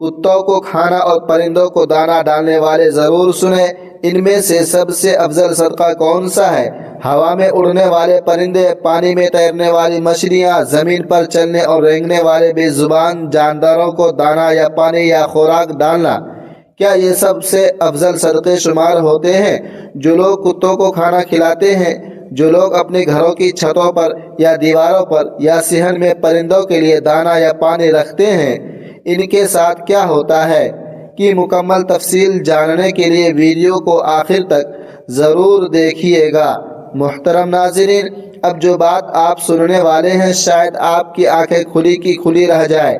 کتوں کو کھانا اور پرندوں کو دانہ ڈالنے والے ضرور سنیں، ان میں سے سب سے افضل صدقہ کون سا ہے؟ ہوا میں اڑنے والے پرندے، پانی میں تیرنے والی مچھلیاں، زمین پر چلنے اور رینگنے والے بے زبان جانداروں کو دانہ یا پانی یا خوراک ڈالنا، کیا یہ سب سے افضل صدقے شمار ہوتے ہیں؟ جو لوگ کتوں کو کھانا کھلاتے ہیں، جو لوگ اپنے گھروں کی چھتوں پر یا دیواروں پر یا صحن میں پرندوں کے لیے دانہ یا پانی رکھتے ہیں، ان کے ساتھ کیا ہوتا ہے کہ مکمل تفصیل جاننے کے لیے ویڈیو کو آخر تک ضرور دیکھیے گا۔ محترم ناظرین، اب جو بات آپ سننے والے ہیں شاید آپ کی آنکھیں کھلی کی کھلی رہ جائے،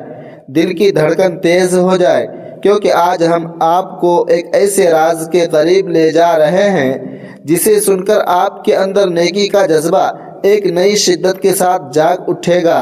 دل کی دھڑکن تیز ہو جائے، کیونکہ آج ہم آپ کو ایک ایسے راز کے قریب لے جا رہے ہیں جسے سن کر آپ کے اندر نیکی کا جذبہ ایک نئی شدت کے ساتھ جاگ اٹھے گا۔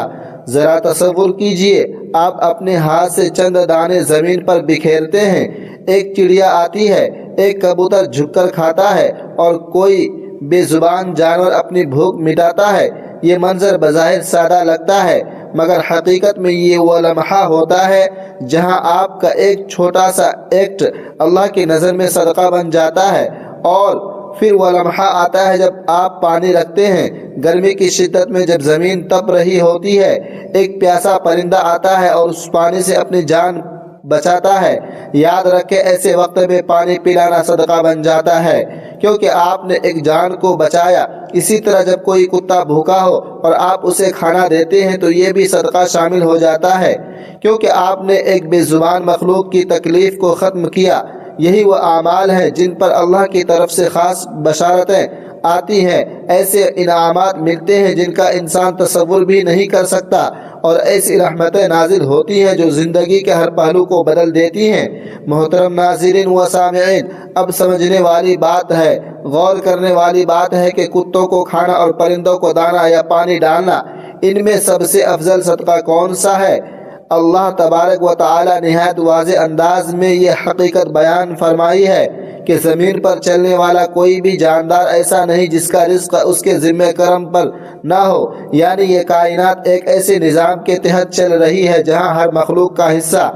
ذرا تصور کیجئے، آپ اپنے ہاتھ سے چند دانے زمین پر بکھیرتے ہیں، ایک چڑیا آتی ہے، ایک کبوتر جھک کر کھاتا ہے اور کوئی بے زبان جانور اپنی بھوک مٹاتا ہے۔ یہ منظر بظاہر سادہ لگتا ہے، مگر حقیقت میں یہ وہ لمحہ ہوتا ہے جہاں آپ کا ایک چھوٹا سا ایکٹ اللہ کی نظر میں صدقہ بن جاتا ہے۔ اور پھر وہ لمحہ آتا ہے جب آپ پانی رکھتے ہیں، گرمی کی شدت میں جب زمین تپ رہی ہوتی ہے، ایک پیاسا پرندہ آتا ہے اور اس پانی سے اپنی جان بچاتا ہے۔ یاد رکھیں، ایسے وقت میں پانی پلانا صدقہ بن جاتا ہے، کیونکہ آپ نے ایک جان کو بچایا۔ اسی طرح جب کوئی کتا بھوکا ہو اور آپ اسے کھانا دیتے ہیں تو یہ بھی صدقہ شامل ہو جاتا ہے، کیونکہ آپ نے ایک بے زبان مخلوق کی تکلیف کو ختم کیا۔ یہی وہ اعمال ہیں جن پر اللہ کی طرف سے خاص بشارتیں آتی ہیں، ایسے انعامات ملتے ہیں جن کا انسان تصور بھی نہیں کر سکتا، اور ایسی رحمتیں نازل ہوتی ہیں جو زندگی کے ہر پہلو کو بدل دیتی ہیں۔ محترم ناظرین و سامعین، اب سمجھنے والی بات ہے، غور کرنے والی بات ہے کہ کتوں کو کھانا اور پرندوں کو دانہ یا پانی ڈالنا، ان میں سب سے افضل صدقہ کون سا ہے؟ اللہ تبارک و تعالی نہایت واضح انداز میں یہ حقیقت بیان فرمائی ہے کہ زمین پر چلنے والا کوئی بھی جاندار ایسا نہیں جس کا رزق اس کے ذمہ کرم پر نہ ہو، یعنی یہ کائنات ایک ایسے نظام کے تحت چل رہی ہے جہاں ہر مخلوق کا حصہ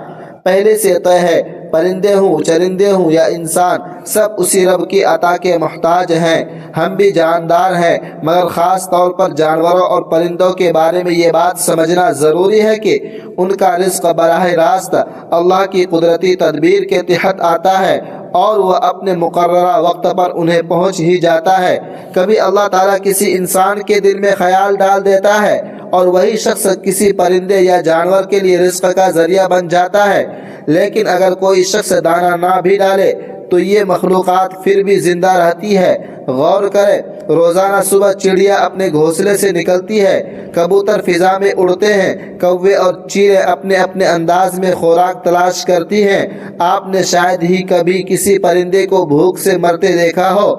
پہلے سے طے ہے۔ پرندے ہوں، چرندے ہوں یا انسان، سب اسی رب کی عطا کے محتاج ہیں۔ ہم بھی جاندار ہیں، مگر خاص طور پر جانوروں اور پرندوں کے بارے میں یہ بات سمجھنا ضروری ہے کہ ان کا رزق براہ راست اللہ کی قدرتی تدبیر کے تحت آتا ہے اور وہ اپنے مقررہ وقت پر انہیں پہنچ ہی جاتا ہے۔ کبھی اللہ تعالیٰ کسی انسان کے دل میں خیال ڈال دیتا ہے اور وہی شخص کسی پرندے یا جانور کے لیے رزق کا ذریعہ بن جاتا ہے، لیکن اگر کوئی شخص دانہ نہ بھی ڈالے تو یہ مخلوقات پھر بھی زندہ رہتی ہے۔ غور کریں، روزانہ صبح چڑیا اپنے گھونسلے سے نکلتی ہے، کبوتر فضا میں اڑتے ہیں، کوے اور چیلیں اپنے اپنے انداز میں خوراک تلاش کرتی ہیں۔ آپ نے شاید ہی کبھی کسی پرندے کو بھوک سے مرتے دیکھا ہو۔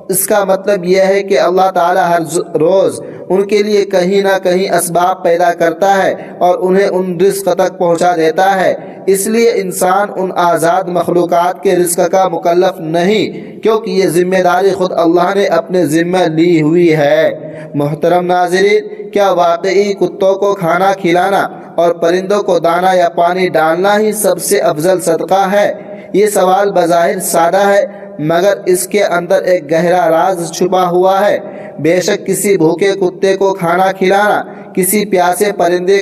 اس کا مطلب یہ ہے کہ اللہ تعالیٰ ہر روز ان کے لیے کہیں نہ کہیں اسباب پیدا کرتا ہے اور انہیں ان رزق تک پہنچا دیتا ہے۔ اس لیے انسان ان آزاد مخلوقات کے رزق کا مکلف نہیں، کیونکہ یہ ذمہ داری خود اللہ نے اپنے ذمہ لی ہوئی ہے۔ محترم ناظرین، کیا واقعی کتوں کو کھانا کھلانا اور پرندوں کو دانہ یا پانی ڈالنا ہی سب سے افضل صدقہ ہے؟ یہ سوال بظاہر سادہ ہے، مگر اس کے اندر ایک گہرا راز چھپا ہوا ہے۔ بے شک کسی بھوکے کتے کو کھانا کھلانا، کسی پیاسے پرندے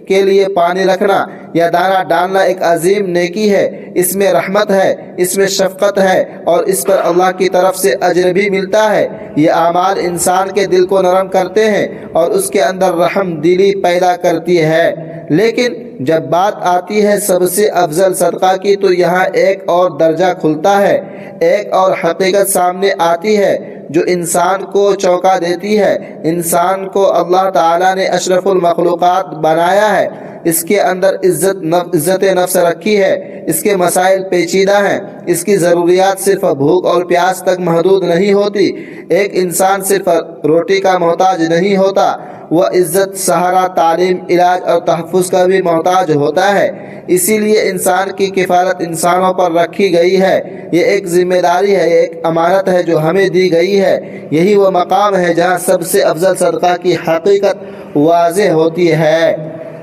کے لیے پانی رکھنا یا دانہ ڈالنا ایک عظیم نیکی ہے۔ اس میں رحمت ہے، اس میں شفقت ہے اور اس پر اللہ کی طرف سے اجر بھی ملتا ہے۔ یہ اعمال انسان کے دل کو نرم کرتے ہیں اور اس کے اندر رحم دلی پیدا کرتی ہے۔ لیکن جب بات آتی ہے سب سے افضل صدقہ کی تو یہاں ایک اور درجہ کھلتا ہے، ایک اور حقیقت سامنے آتی ہے جو انسان کو چونکا دیتی ہے۔ انسان کو اللہ تعالیٰ نے اشرف المخلوقات بنایا ہے، اس کے اندر عزت نفس رکھی ہے، اس کے مسائل پیچیدہ ہیں، اس کی ضروریات صرف بھوک اور پیاس تک محدود نہیں ہوتی۔ ایک انسان صرف روٹی کا محتاج نہیں ہوتا، وہ عزت، سہارا، تعلیم، علاج اور تحفظ کا بھی محتاج ہوتا ہے۔ اسی لیے انسان کی کفالت انسانوں پر رکھی گئی ہے۔ یہ ایک ذمہ داری ہے، یہ ایک امانت ہے جو ہمیں دی گئی ہے۔ یہی وہ مقام ہے جہاں سب سے افضل صدقہ کی حقیقت واضح ہوتی ہے۔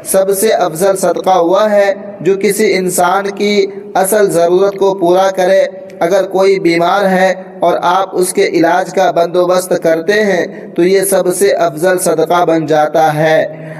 سب سے افضل صدقہ وہ ہے جو کسی انسان کی اصل ضرورت کو پورا کرے۔ اگر کوئی بیمار ہے اور آپ اس کے علاج کا بندوبست کرتے ہیں تو یہ سب سے افضل صدقہ بن جاتا ہے۔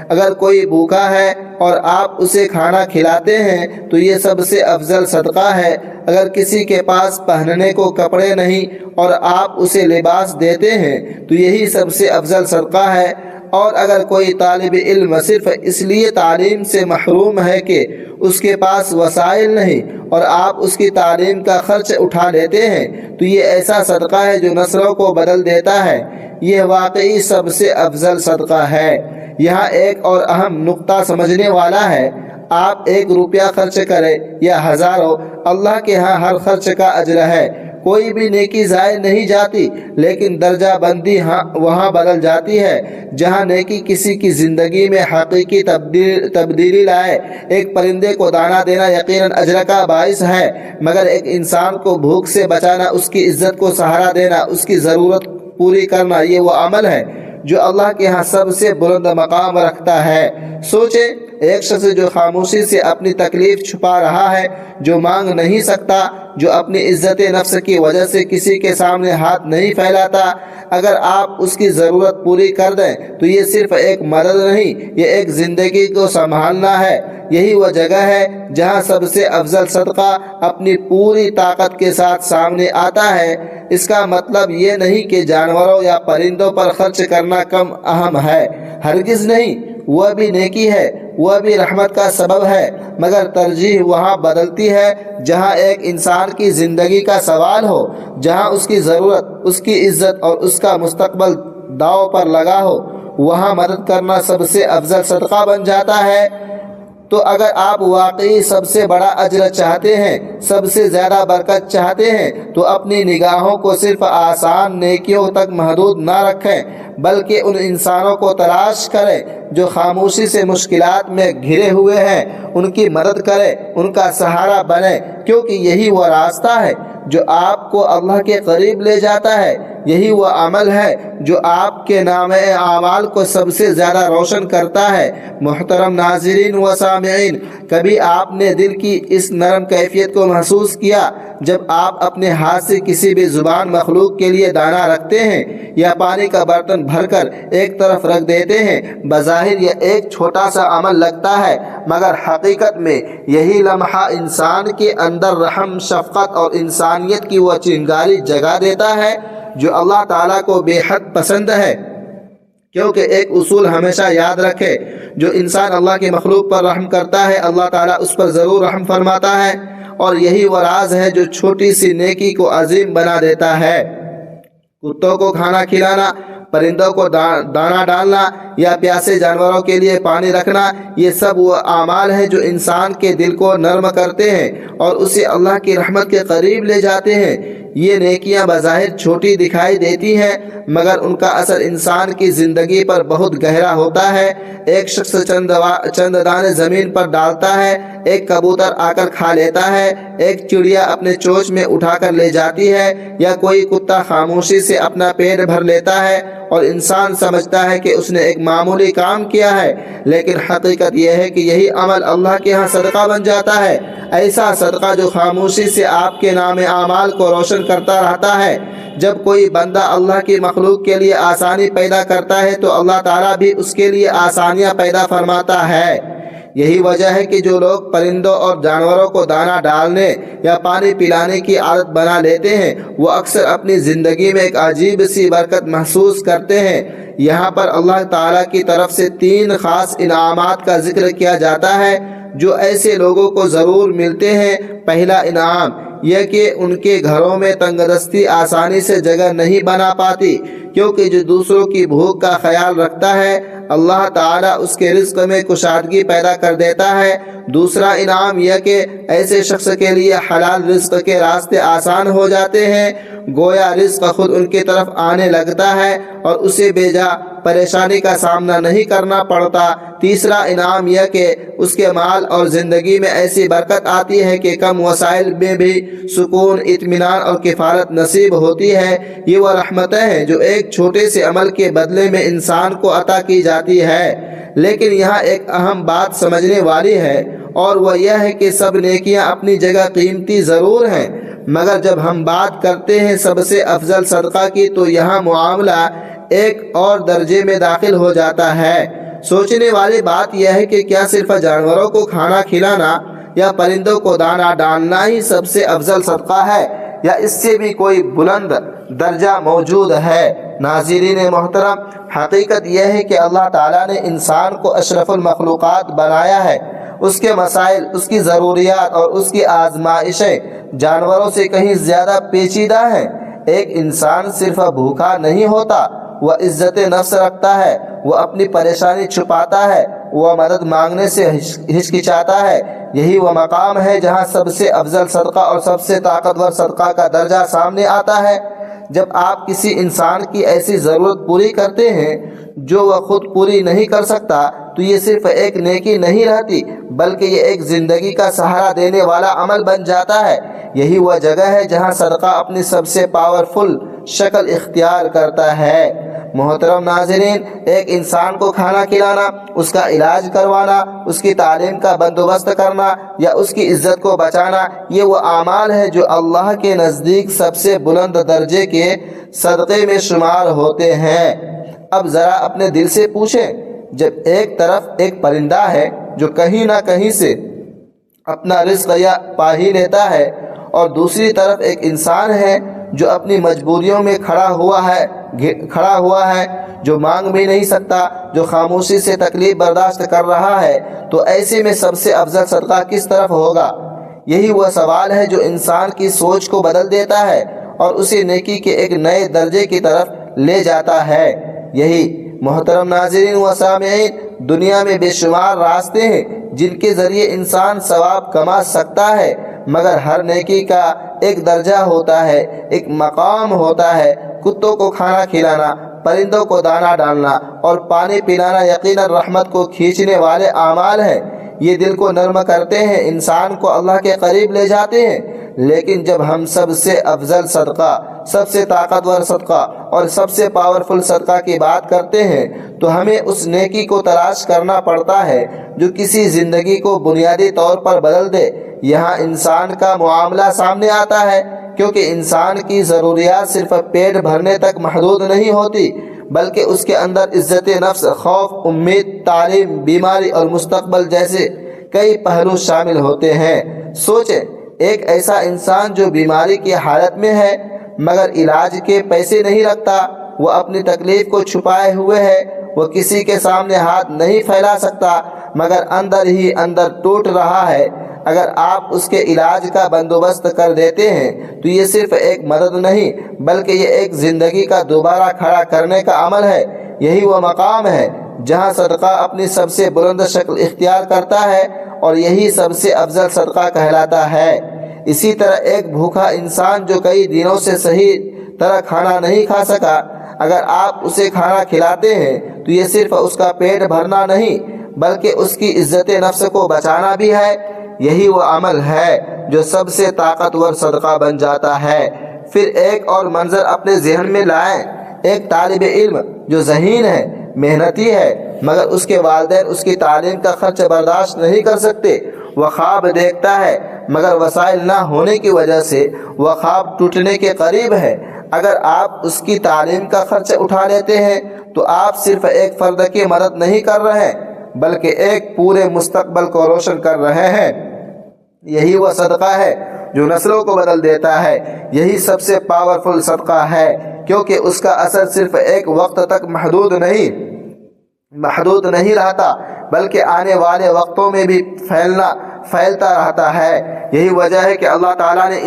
اگر کوئی بھوکا ہے اور آپ اسے کھانا کھلاتے ہیں تو یہ سب سے افضل صدقہ ہے۔ اگر کسی کے پاس پہننے کو کپڑے نہیں اور آپ اسے لباس دیتے ہیں تو یہی سب سے افضل صدقہ ہے۔ اور اگر کوئی طالب علم صرف اس لیے تعلیم سے محروم ہے کہ اس کے پاس وسائل نہیں اور آپ اس کی تعلیم کا خرچ اٹھا لیتے ہیں تو یہ ایسا صدقہ ہے جو نسلوں کو بدل دیتا ہے۔ یہ واقعی سب سے افضل صدقہ ہے۔ یہاں ایک اور اہم نقطہ سمجھنے والا ہے۔ آپ 1 روپیہ خرچ کریں یا ہزاروں، اللہ کے ہاں ہر خرچ کا اجر ہے۔ کوئی بھی نیکی ضائع نہیں جاتی، لیکن درجہ بندی وہاں بدل جاتی ہے جہاں نیکی کسی کی زندگی میں حقیقی تبدیلی لائے۔ ایک پرندے کو دانہ دینا یقیناً اجر کا باعث ہے، مگر ایک انسان کو بھوک سے بچانا، اس کی عزت کو سہارا دینا، اس کی ضرورت پوری کرنا، یہ وہ عمل ہے جو اللہ کے ہاں سب سے بلند مقام رکھتا ہے۔ سوچیں، ایک شخص جو خاموشی سے اپنی تکلیف چھپا رہا ہے، جو مانگ نہیں سکتا، جو اپنی عزت نفس کی وجہ سے کسی کے سامنے ہاتھ نہیں پھیلاتا، اگر آپ اس کی ضرورت پوری کر دیں تو یہ صرف ایک مدد نہیں، یہ ایک زندگی کو سنبھالنا ہے۔ یہی وہ جگہ ہے جہاں سب سے افضل صدقہ اپنی پوری طاقت کے ساتھ سامنے آتا ہے۔ اس کا مطلب یہ نہیں کہ جانوروں یا پرندوں پر خرچ کرنا کم اہم ہے، ہرگز نہیں، وہ بھی نیکی ہے، وہ بھی رحمت کا سبب ہے، مگر ترجیح وہاں بدلتی ہے جہاں ایک انسان کی زندگی کا سوال ہو، جہاں اس کی ضرورت، اس کی عزت اور اس کا مستقبل داؤ پر لگا ہو، وہاں مدد کرنا سب سے افضل صدقہ بن جاتا ہے۔ تو اگر آپ واقعی سب سے بڑا اجر چاہتے ہیں، سب سے زیادہ برکت چاہتے ہیں، تو اپنی نگاہوں کو صرف آسان نیکیوں تک محدود نہ رکھیں، بلکہ ان انسانوں کو تلاش کریں جو خاموشی سے مشکلات میں گھرے ہوئے ہیں، ان کی مدد کریں، ان کا سہارا بنیں، کیونکہ یہی وہ راستہ ہے جو آپ کو اللہ کے قریب لے جاتا ہے۔ یہی وہ عمل ہے جو آپ کے نامہ اعمال کو سب سے زیادہ روشن کرتا ہے۔ محترم ناظرین و سامعین، کبھی آپ نے دل کی اس نرم کیفیت کو محسوس کیا جب آپ اپنے ہاتھ سے کسی بھی زبان مخلوق کے لیے دانہ رکھتے ہیں یا پانی کا برتن بھر کر ایک طرف رکھ دیتے ہیں؟ بظاہر یہ ایک چھوٹا سا عمل لگتا ہے، مگر حقیقت میں یہی لمحہ انسان کے اندر رحم، شفقت اور انسانیت کی وہ چنگاری جگا دیتا ہے جو اللہ تعالیٰ کو بے حد پسند ہے۔ کیونکہ ایک اصول ہمیشہ یاد رکھے، جو انسان اللہ کی مخلوق پر رحم کرتا ہے، اللہ تعالیٰ اس پر ضرور رحم فرماتا ہے، اور یہی وہ راز ہے جو چھوٹی سی نیکی کو عظیم بنا دیتا ہے۔ کتوں کو کھانا کھلانا، پرندوں کو دانہ ڈالنا یا پیاسے جانوروں کے لیے پانی رکھنا، یہ سب وہ اعمال ہیں جو انسان کے دل کو نرم کرتے ہیں اور اسے اللہ کی رحمت کے قریب لے جاتے ہیں۔ یہ نیکیاں بظاہر چھوٹی دکھائی دیتی ہیں، مگر ان کا اثر انسان کی زندگی پر بہت گہرا ہوتا ہے۔ ایک شخص چند دانے زمین پر ڈالتا ہے، ایک کبوتر آ کر کھا لیتا ہے، ایک چڑیا اپنے چونچ میں اٹھا کر لے جاتی ہے، یا کوئی کتا خاموشی سے اپنا پیٹ بھر لیتا ہے اور انسان سمجھتا ہے کہ اس نے ایک معمولی کام کیا ہے، لیکن حقیقت یہ ہے کہ یہی عمل اللہ کے ہاں صدقہ بن جاتا ہے۔ ایسا صدقہ جو خاموشی سے آپ کے نام اعمال کو روشن کرتا رہتا ہے۔ جب کوئی بندہ اللہ کی مخلوق کے لیے آسانی پیدا کرتا ہے تو اللہ تعالیٰ بھی اس کے لیے آسانیاں پیدا فرماتا ہے۔ یہی وجہ ہے کہ جو لوگ پرندوں اور جانوروں کو دانہ ڈالنے یا پانی پلانے کی عادت بنا لیتے ہیں، وہ اکثر اپنی زندگی میں ایک عجیب سی برکت محسوس کرتے ہیں۔ یہاں پر اللہ تعالیٰ کی طرف سے 3 خاص انعامات کا ذکر کیا جاتا ہے جو ایسے لوگوں کو ضرور ملتے ہیں۔ پہلا انعام یہ کہ ان کے گھروں میں تنگ دستی آسانی سے جگہ نہیں بنا پاتی، کیونکہ جو دوسروں کی بھوک کا خیال رکھتا ہے، اللہ تعالیٰ اس کے رزق میں کشادگی پیدا کر دیتا ہے۔ دوسرا انعام یہ کہ ایسے شخص کے لیے حلال رزق کے راستے آسان ہو جاتے ہیں۔ گویا رزق خود ان کی طرف آنے لگتا ہے اور اسے بے جا پریشانی کا سامنا نہیں کرنا پڑتا۔ تیسرا انعام یہ کہ اس کے مال اور زندگی میں ایسی برکت آتی ہے کہ کم وسائل میں بھی سکون، اطمینان اور کفالت نصیب ہوتی ہے۔ یہ وہ رحمتیں ہیں جو ایک چھوٹے سے عمل کے بدلے میں انسان کو عطا کی جاتی ہے۔ لیکن یہاں ایک اہم بات سمجھنے والی ہے، اور وہ یہ ہے کہ سب نیکیاں اپنی جگہ قیمتی ضرور ہیں، مگر جب ہم بات کرتے ہیں سب سے افضل صدقہ کی تو یہاں معاملہ ایک اور درجے میں داخل ہو جاتا ہے۔ سوچنے والی بات یہ ہے کہ کیا صرف جانوروں کو کھانا کھلانا یا پرندوں کو دانہ ڈالنا ہی سب سے افضل صدقہ ہے، یا اس سے بھی کوئی بلند درجہ موجود ہے؟ ناظرین محترم، حقیقت یہ ہے کہ اللہ تعالیٰ نے انسان کو اشرف المخلوقات بنایا ہے۔ اس کے مسائل، اس کی ضروریات اور اس کی آزمائشیں جانوروں سے کہیں زیادہ پیچیدہ ہیں۔ ایک انسان صرف بھوکا نہیں ہوتا، وہ عزت نفس رکھتا ہے، وہ اپنی پریشانی چھپاتا ہے، وہ مدد مانگنے سے ہچکچاتا ہے۔ یہی وہ مقام ہے جہاں سب سے افضل صدقہ اور سب سے طاقتور صدقہ کا درجہ سامنے آتا ہے۔ جب آپ کسی انسان کی ایسی ضرورت پوری کرتے ہیں جو وہ خود پوری نہیں کر سکتا تو یہ صرف ایک نیکی نہیں رہتی، بلکہ یہ ایک زندگی کا سہارا دینے والا عمل بن جاتا ہے۔ یہی وہ جگہ ہے جہاں صدقہ اپنی سب سے پاورفل شکل اختیار کرتا ہے۔ محترم ناظرین، ایک انسان کو کھانا کھلانا، اس کا علاج کروانا، اس کی تعلیم کا بندوبست کرنا یا اس کی عزت کو بچانا، یہ وہ اعمال ہے جو اللہ کے نزدیک سب سے بلند درجے کے صدقے میں شمار ہوتے ہیں۔ اب ذرا اپنے دل سے پوچھیں، جب ایک طرف ایک پرندہ ہے جو کہیں نہ کہیں سے اپنا رزق یا پا ہی لیتا ہے، اور دوسری طرف ایک انسان ہے جو اپنی مجبوریوں میں کھڑا ہوا ہے، جو مانگ بھی نہیں سکتا، جو خاموشی سے تکلیف برداشت کر رہا ہے، تو ایسے میں سب سے افضل صدقہ کس طرف ہوگا؟ یہی وہ سوال ہے جو انسان کی سوچ کو بدل دیتا ہے اور اسے نیکی کے ایک نئے درجے کی طرف لے جاتا ہے۔ یہی محترم ناظرین و سامعین، دنیا میں بے شمار راستے ہیں جن کے ذریعے انسان ثواب کما سکتا ہے، مگر ہر نیکی کا ایک درجہ ہوتا ہے، ایک مقام ہوتا ہے۔ کتوں کو کھانا کھلانا، پرندوں کو دانہ ڈالنا اور پانی پلانا یقیناً رحمت کو کھینچنے والے اعمال ہیں۔ یہ دل کو نرم کرتے ہیں، انسان کو اللہ کے قریب لے جاتے ہیں۔ لیکن جب ہم سب سے افضل صدقہ، سب سے طاقتور صدقہ اور سب سے پاورفل صدقہ کی بات کرتے ہیں تو ہمیں اس نیکی کو تلاش کرنا پڑتا ہے جو کسی زندگی کو بنیادی طور پر بدل دے۔ یہاں انسان کا معاملہ سامنے آتا ہے، کیونکہ انسان کی ضروریات صرف پیٹ بھرنے تک محدود نہیں ہوتی، بلکہ اس کے اندر عزت نفس، خوف، امید، تعلیم، بیماری اور مستقبل جیسے کئی پہلو شامل ہوتے ہیں۔ سوچیں، ایک ایسا انسان جو بیماری کی حالت میں ہے مگر علاج کے پیسے نہیں رکھتا، وہ اپنی تکلیف کو چھپائے ہوئے ہے، وہ کسی کے سامنے ہاتھ نہیں پھیلا سکتا مگر اندر ہی اندر ٹوٹ رہا ہے۔ اگر آپ اس کے علاج کا بندوبست کر دیتے ہیں تو یہ صرف ایک مدد نہیں بلکہ یہ ایک زندگی کا دوبارہ کھڑا کرنے کا عمل ہے۔ یہی وہ مقام ہے جہاں صدقہ اپنی سب سے بلند شکل اختیار کرتا ہے اور یہی سب سے افضل صدقہ کہلاتا ہے۔ اسی طرح ایک بھوکا انسان جو کئی دنوں سے صحیح طرح کھانا نہیں کھا سکا، اگر آپ اسے کھانا کھلاتے ہیں تو یہ صرف اس کا پیٹ بھرنا نہیں بلکہ اس کی عزت نفس کو بچانا بھی ہے۔ یہی وہ عمل ہے جو سب سے طاقتور صدقہ بن جاتا ہے۔ پھر ایک اور منظر اپنے ذہن میں لائیں، ایک طالب علم جو ذہین ہے، محنتی ہے، مگر اس کے والدین اس کی تعلیم کا خرچ برداشت نہیں کر سکتے۔ وہ خواب دیکھتا ہے مگر وسائل نہ ہونے کی وجہ سے وہ خواب ٹوٹنے کے قریب ہے۔ اگر آپ اس کی تعلیم کا خرچ اٹھا لیتے ہیں تو آپ صرف ایک فرد کی مدد نہیں کر رہے بلکہ ایک پورے مستقبل کو روشن کر رہے ہیں۔ یہی وہ صدقہ ہے جو نسلوں کو بدل دیتا ہے۔ یہی سب سے پاورفل صدقہ ہے، کیونکہ اس کا اثر صرف ایک وقت تک محدود نہیں رہتا بلکہ آنے والے وقتوں میں بھی پھیلتا رہتا ہے۔ یہی وجہ ہے کہ اللہ تعالیٰ نے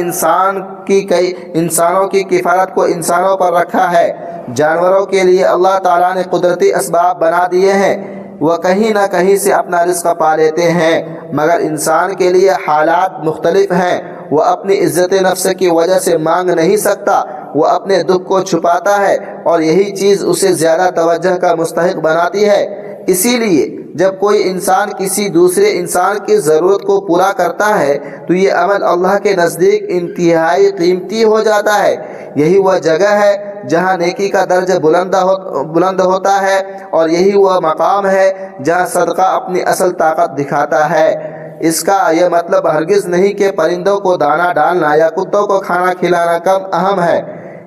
انسانوں کی کفالت کو انسانوں پر رکھا ہے۔ جانوروں کے لیے اللہ تعالیٰ نے قدرتی اسباب بنا دیے ہیں، وہ کہیں نہ کہیں سے اپنا رزق پا لیتے ہیں، مگر انسان کے لیے حالات مختلف ہیں۔ وہ اپنی عزت نفس کی وجہ سے مانگ نہیں سکتا، وہ اپنے دکھ کو چھپاتا ہے اور یہی چیز اسے زیادہ توجہ کا مستحق بناتی ہے۔ اسی لیے جب کوئی انسان کسی دوسرے انسان کی ضرورت کو پورا کرتا ہے تو یہ عمل اللہ کے نزدیک انتہائی قیمتی ہو جاتا ہے۔ یہی وہ جگہ ہے جہاں نیکی کا درجہ بلند ہوتا ہے، اور یہی وہ مقام ہے جہاں صدقہ اپنی اصل طاقت دکھاتا ہے۔ اس کا یہ مطلب ہرگز نہیں کہ پرندوں کو دانہ ڈالنا یا کتوں کو کھانا کھلانا کم اہم ہے۔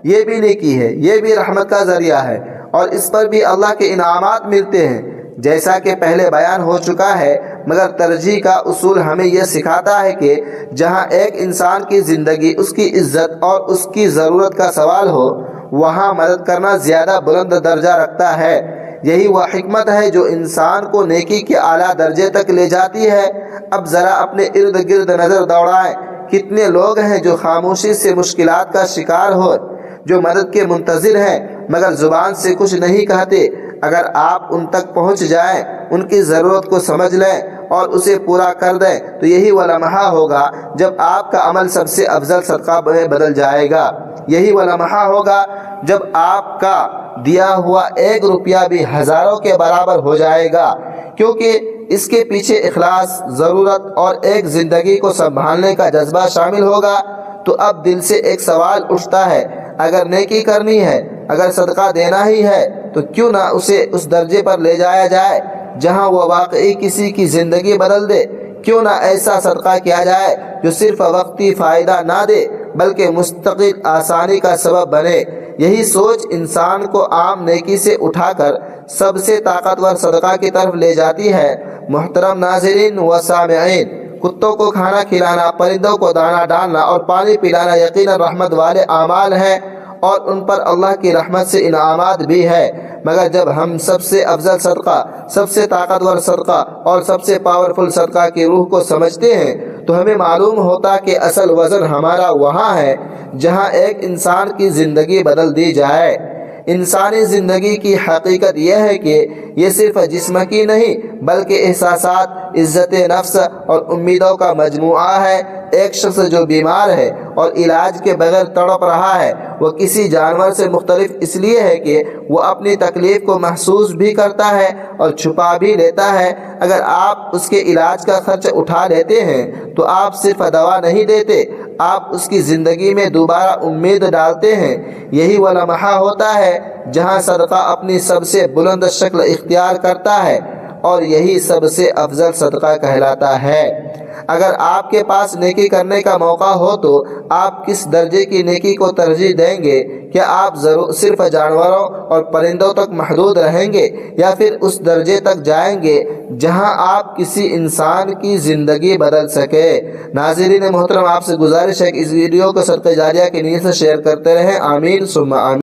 یہ بھی نیکی ہے، یہ بھی رحمت کا ذریعہ ہے، اور اس پر بھی اللہ کے انعامات ملتے ہیں، جیسا کہ پہلے بیان ہو چکا ہے۔ مگر ترجیح کا اصول ہمیں یہ سکھاتا ہے کہ جہاں ایک انسان کی زندگی، اس کی عزت اور اس کی ضرورت کا سوال ہو، وہاں مدد کرنا زیادہ بلند درجہ رکھتا ہے۔ یہی وہ حکمت ہے جو انسان کو نیکی کے اعلیٰ درجے تک لے جاتی ہے۔ اب ذرا اپنے ارد گرد نظر دوڑائیں، کتنے لوگ ہیں جو خاموشی سے مشکلات کا شکار ہو، جو مدد کے منتظر ہیں مگر زبان سے کچھ نہیں کہتے۔ اگر آپ ان تک پہنچ جائیں، ان کی ضرورت کو سمجھ لیں اور اسے پورا کر دیں تو یہی وہ لمحہ ہوگا جب آپ کا عمل سب سے افضل صدقہ میں بدل جائے گا۔ یہی وہ لمحہ ہوگا جب آپ کا دیا ہوا 1 روپیہ بھی ہزاروں کے برابر ہو جائے گا، کیونکہ اس کے پیچھے اخلاص، ضرورت اور ایک زندگی کو سنبھالنے کا جذبہ شامل ہوگا۔ تو اب دل سے ایک سوال اٹھتا ہے، اگر نیکی کرنی ہے، اگر صدقہ دینا ہی ہے تو کیوں نہ اسے اس درجے پر لے جایا جائے جہاں وہ واقعی کسی کی زندگی بدل دے؟ کیوں نہ ایسا صدقہ کیا جائے جو صرف وقتی فائدہ نہ دے بلکہ مستقل آسانی کا سبب بنے؟ یہی سوچ انسان کو عام نیکی سے اٹھا کر سب سے طاقتور صدقہ کی طرف لے جاتی ہے۔ محترم ناظرین و سامعین، کتوں کو کھانا کھلانا، پرندوں کو دانہ ڈالنا اور پانی پلانا یقیناً رحمت والے اعمال ہیں، اور ان پر اللہ کی رحمت سے انعامات بھی ہے۔ مگر جب ہم سب سے افضل صدقہ، سب سے طاقتور صدقہ اور سب سے پاورفل صدقہ کی روح کو سمجھتے ہیں تو ہمیں معلوم ہوتا کہ اصل وزن ہمارا وہاں ہے جہاں ایک انسان کی زندگی بدل دی جائے۔ انسانی زندگی کی حقیقت یہ ہے کہ یہ صرف جسم کی نہیں بلکہ احساسات، عزت نفس اور امیدوں کا مجموعہ ہے۔ ایک شخص جو بیمار ہے اور علاج کے بغیر تڑپ رہا ہے، وہ کسی جانور سے مختلف اس لیے ہے کہ وہ اپنی تکلیف کو محسوس بھی کرتا ہے اور چھپا بھی لیتا ہے۔ اگر آپ اس کے علاج کا خرچ اٹھا لیتے ہیں تو آپ صرف دوا نہیں دیتے، آپ اس کی زندگی میں دوبارہ امید ڈالتے ہیں۔ یہی وہ لمحہ ہوتا ہے جہاں صدقہ اپنی سب سے بلند شکل اختیار کرتا ہے، اور یہی سب سے افضل صدقہ کہلاتا ہے۔ اگر آپ کے پاس نیکی کرنے کا موقع ہو تو آپ کس درجے کی نیکی کو ترجیح دیں گے؟ کیا آپ صرف جانوروں اور پرندوں تک محدود رہیں گے، یا پھر اس درجے تک جائیں گے جہاں آپ کسی انسان کی زندگی بدل سکے؟ ناظرین محترم، آپ سے گزارش ہے کہ اس ویڈیو کو صدقہ جاریہ کی نیت سے شیئر کرتے رہیں۔ آمین ثم آمین۔